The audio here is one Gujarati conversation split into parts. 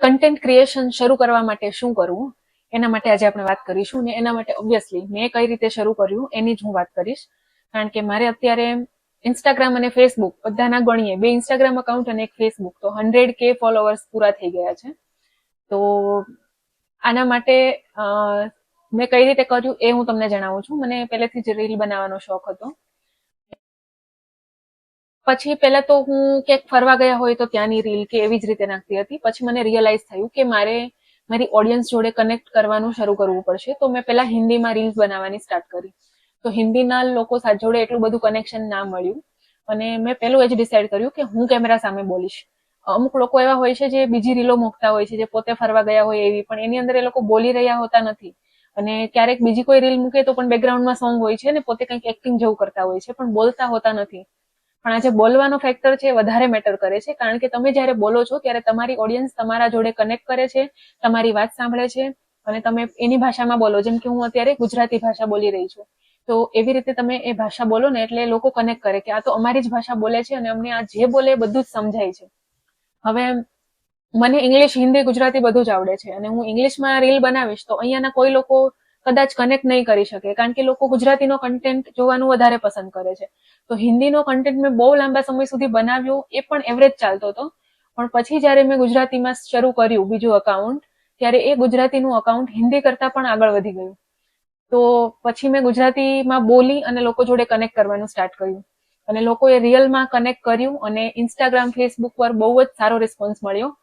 કન્ટેન્ટ ક્રિએશન શરૂ કરવા માટે શું કરવું એના માટે આજે આપણે વાત કરીશું ને એના માટે ઓબ્વિયસલી મેં કઈ રીતે શરૂ કર્યું એની જ હું વાત કરીશ. કારણ કે મારે અત્યારે ઇન્સ્ટાગ્રામ અને ફેસબુક બધાના ગણીએ, 2 ઇન્સ્ટાગ્રામ અકાઉન્ટ અને 1 ફેસબુક, તો 100K ફોલોવર્સ પૂરા થઈ ગયા છે. તો આના માટે મેં કઈ રીતે કર્યું એ હું તમને જણાવું છું. મને પહેલેથી જ રીલ બનાવવાનો શોખ હતો. પછી પહેલા તો હું ક્યાંક ફરવા ગયા હોય તો ત્યાંની રીલ કે એવી જ રીતે નાખતી હતી. પછી મને રિયલાઇઝ થયું કે મારે મારી ઓડિયન્સ જોડે કનેક્ટ કરવાનું શરૂ કરવું પડશે. તો મેં પહેલા હિન્દીમાં રીલ્સ બનાવવાની સ્ટાર્ટ કરી. તો હિન્દીના લોકો જોડે એટલું બધું કનેક્શન ના મળ્યું અને મેં પહેલું એ જ ડિસાઇડ કર્યું કે હું કેમેરા સામે બોલીશ. અમુક લોકો એવા હોય છે જે બીજી રીલો મૂકતા હોય છે, જે પોતે ફરવા ગયા હોય એવી, પણ એની અંદર એ લોકો બોલી રહ્યા હોતા નથી. અને ક્યારેક બીજી કોઈ રીલ મૂકે તો પણ બેકગ્રાઉન્ડમાં સોંગ હોય છે ને પોતે કંઈક એક્ટિંગ જેવું કરતા હોય છે, પણ બોલતા હોતા નથી. પણ આજે બોલવાનો ફેક્ટર છે વધારે મેટર કરે છે. કારણ કે તમે જ્યારે બોલો છો ત્યારે તમારી ઓડિયન્સ તમારા જોડે કનેક્ટ કરે છે, તમારી વાત સાંભળે છે અને તમે એની ભાષામાં બોલો. જેમ કે હું અત્યારે ગુજરાતી ભાષા બોલી રહી છું, તો એવી રીતે તમે એ ભાષા બોલો ને એટલે લોકો કનેક્ટ કરે કે આ તો અમારી જ ભાષા બોલે છે અને અમને આ જે બોલે એ બધું જ સમજાય છે. હવે મને ઇંગ્લિશ, હિન્દી, ગુજરાતી બધું જ આવડે છે અને હું ઇંગ્લિશમાં રીલ બનાવીશ તો અહીંયાના કોઈ લોકો કદાચ કનેક્ટ નહીં કરી શકે, કારણ કે લોકો ગુજરાતીનો કન્ટેન્ટ જોવાનું વધારે પસંદ કરે છે. તો હિન્દીનો કન્ટેન્ટ મેં બહુ લાંબા સમય સુધી બનાવ્યો, એ પણ એવરેજ ચાલતો હતો. પણ પછી જ્યારે મેં ગુજરાતીમાં શરૂ કર્યું બીજું અકાઉન્ટ, ત્યારે એ ગુજરાતીનું અકાઉન્ટ હિન્દી કરતાં પણ આગળ વધી ગયું. તો પછી મેં ગુજરાતીમાં બોલી અને લોકો જોડે કનેક્ટ કરવાનું સ્ટાર્ટ કર્યું અને લોકોએ રિયલમાં કનેક્ટ કર્યું અને ઇન્સ્ટાગ્રામ, ફેસબુક પર બહુ જ સારો રિસ્પોન્સ મળ્યો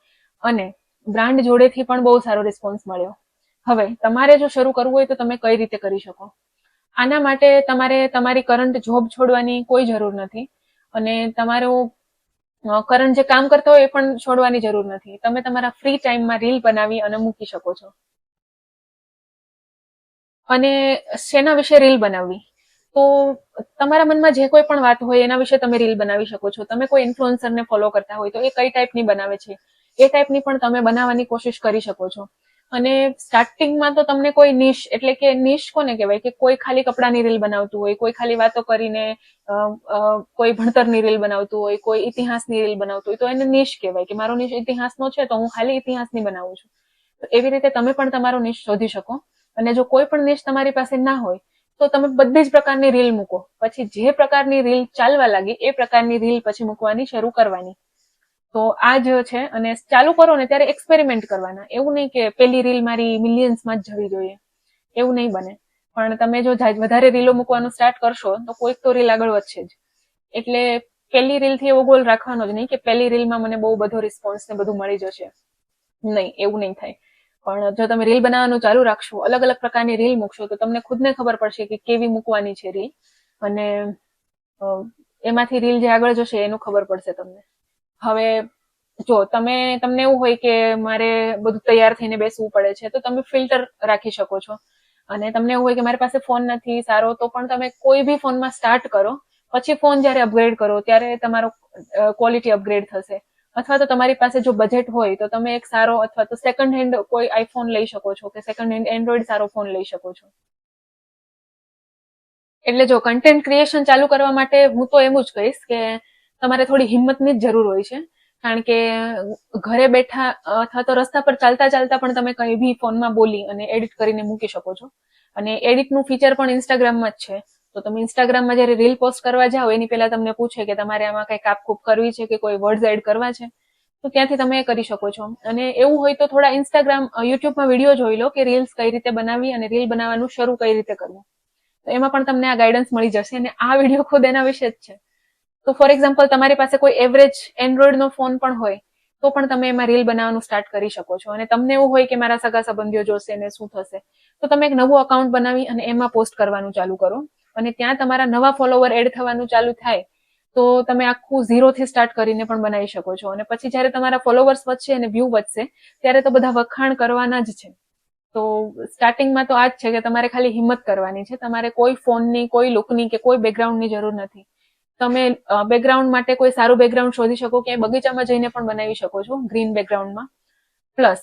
અને બ્રાન્ડ જોડેથી પણ બહુ સારો રિસ્પોન્સ મળ્યો. હવે તમારે જો શરૂ કરવું હોય તો તમે કઈ રીતે કરી શકો? આના માટે તમારે તમારી કરંટ જોબ છોડવાની કોઈ જરૂર નથી અને તમારું કરંટ જે કામ કરતા હોય એ પણ છોડવાની જરૂર નથી. તમે તમારા ફ્રી ટાઈમમાં રીલ બનાવી અને મૂકી શકો છો. અને શેના વિશે રીલ બનાવવી? તો તમારા મનમાં જે કોઈ પણ વાત હોય એના વિશે તમે રીલ બનાવી શકો છો. તમે કોઈ ઇન્ફ્લુએન્સરને ફોલો કરતા હોય તો એ કઈ ટાઈપની બનાવે છે એ ટાઈપની પણ તમે બનાવવાની કોશિશ કરી શકો છો. અને સ્ટાર્ટિંગમાં તો તમને કોઈ નિશ, એટલે કે નિશ કોને કહેવાય, કે કોઈ ખાલી કપડાની રીલ બનાવતું હોય, કોઈ ખાલી વાતો કરીને કોઈ ભણતરની રીલ બનાવતું હોય, કોઈ ઇતિહાસની રીલ બનાવતું હોય, તો એને નિશ કહેવાય કે મારો નિશ ઇતિહાસનો છે તો હું ખાલી ઇતિહાસની બનાવું છું. તો એવી રીતે તમે પણ તમારો નિશ શોધી શકો. અને જો કોઈ પણ નિશ તમારી પાસે ના હોય તો તમે બધી જ પ્રકારની રીલ મૂકો. પછી જે પ્રકારની રીલ ચાલવા લાગી એ પ્રકારની રીલ પછી મૂકવાની શરૂ કરવાની. તો આ જ છે. અને ચાલુ કરો ને ત્યારે એક્સપેરિમેન્ટ કરવાના. એવું નહીં કે પેલી રીલ મારી મિલિયન્સમાં જ જવી જોઈએ, એવું નહીં બને. પણ તમે જો વધારે રીલો મૂકવાનું સ્ટાર્ટ કરશો તો કોઈક તો રીલ આગળ વધશે જ. એટલે પહેલી રીલથી એવો ગોલ રાખવાનો જ નહીં કે પહેલી રીલમાં મને બહુ બધો રિસ્પોન્સ ને બધું મળી જશે. નહીં, એવું નહીં થાય. પણ જો તમે રીલ બનાવવાનું ચાલુ રાખશો, અલગ અલગ પ્રકારની રીલ મૂકશો, તો તમને ખુદને ખબર પડશે કે કેવી મૂકવાની છે રીલ, અને એમાંથી રીલ જે આગળ જશે એનું ખબર પડશે તમને. હવે જો તમને એવું હોય કે મારે બધું તૈયાર થઈને બેસવું પડે છે, તો તમે ફિલ્ટર રાખી શકો છો. અને તમને એવું હોય કે મારી પાસે ફોન નથી સારો, તો પણ તમે કોઈ બી ફોનમાં સ્ટાર્ટ કરો, પછી ફોન જ્યારે અપગ્રેડ કરો ત્યારે તમારો ક્વોલિટી અપગ્રેડ થશે. અથવા તો તમારી પાસે જો બજેટ હોય તો તમે એક સારો અથવા તો સેકન્ડ હેન્ડ કોઈ આઈફોન લઈ શકો છો, કે સેકન્ડ હેન્ડ એન્ડ્રોઈડ સારો ફોન લઈ શકો છો. એટલે જો કન્ટેન્ટ ક્રિએશન ચાલુ કરવા માટે હું તો એમ જ કહીશ કે તમારે થોડી હિંમતની જ જરૂર હોય છે. કારણ કે ઘરે બેઠા અથવા તો રસ્તા પર ચાલતા ચાલતા પણ તમે કઈ બી ફોનમાં બોલી અને એડિટ કરીને મૂકી શકો છો. અને એડિટનું ફીચર પણ ઇન્સ્ટાગ્રામમાં જ છે. તો તમે ઇન્સ્ટાગ્રામમાં જ્યારે રીલ પોસ્ટ કરવા જાઓ એની પહેલા તમને પૂછે કે તમારે આમાં કઈ કાપકૂપ કરવી છે કે કોઈ વર્ડ્સ એડ કરવા છે, તો ત્યાંથી તમે એ કરી શકો છો. અને એવું હોય તો થોડા ઇન્સ્ટાગ્રામ, યુટ્યુબમાં વિડીયો જોઈ લો કે રીલ્સ કઈ રીતે બનાવવી અને રીલ બનાવવાનું શરૂ કઈ રીતે કરવું. તો એમાં પણ તમને આ ગાઈડન્સ મળી જશે. અને આ વિડીયો ખુદ એના વિશે જ છે. તો ફોર એક્ઝામ્પલ તમારી પાસે કોઈ એવરેજ એન્ડ્રોઈડનો ફોન પણ હોય તો પણ તમે એમાં રીલ બનાવવાનું સ્ટાર્ટ કરી શકો છો. અને તમને એવું હોય કે મારા સગા સંબંધીઓ જોશે ને શું થશે, તો તમે એક નવું અકાઉન્ટ બનાવી અને એમાં પોસ્ટ કરવાનું ચાલુ કરો. અને ત્યાં તમારા નવા ફોલોવર એડ થવાનું ચાલુ થાય તો તમે આખું ઝીરોથી સ્ટાર્ટ કરીને પણ બનાવી શકો છો. અને પછી જ્યારે તમારા ફોલોવર્સ વધશે અને વ્યૂ વધશે ત્યારે તો બધા વખાણ કરવાના જ છે. તો સ્ટાર્ટિંગમાં તો આ જ છે કે તમારે ખાલી હિંમત કરવાની છે. તમારે કોઈ ફોનની, કોઈ લુકની કે કોઈ બેકગ્રાઉન્ડની જરૂર નથી. તમે બેકગ્રાઉન્ડ માટે કોઈ સારું બેકગ્રાઉન્ડ શોધી શકો, કે બગીચામાં જઈને પણ બનાવી શકો છો ગ્રીન બેકગ્રાઉન્ડમાં. પ્લસ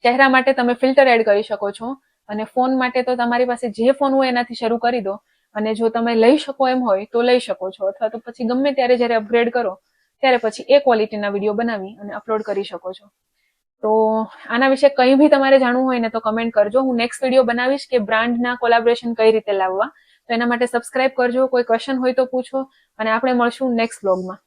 ચહેરા માટે તમે ફિલ્ટર એડ કરી શકો છો. અને ફોન માટે તો તમારી પાસે જે ફોન હોય એનાથી શરૂ કરી દો. અને જો તમે લઈ શકો એમ હોય તો લઈ શકો છો, અથવા તો પછી ગમે ત્યારે જ્યારે અપગ્રેડ કરો ત્યારે પછી એ ક્વોલિટીના વિડીયો બનાવી અને અપલોડ કરી શકો છો. તો આના વિશે કંઈ બી તમારે જાણવું હોય ને તો કમેન્ટ કરજો. હું નેક્સ્ટ વિડીયો બનાવીશ કે બ્રાન્ડના કોલાબોરેશન કઈ રીતે લાવવા. તો એના માટે સબસ્ક્રાઇબ કરજો. કોઈ ક્વેશ્ચન હોય તો પૂછો અને આપણે મળશું નેક્સ્ટ વ્લોગમાં.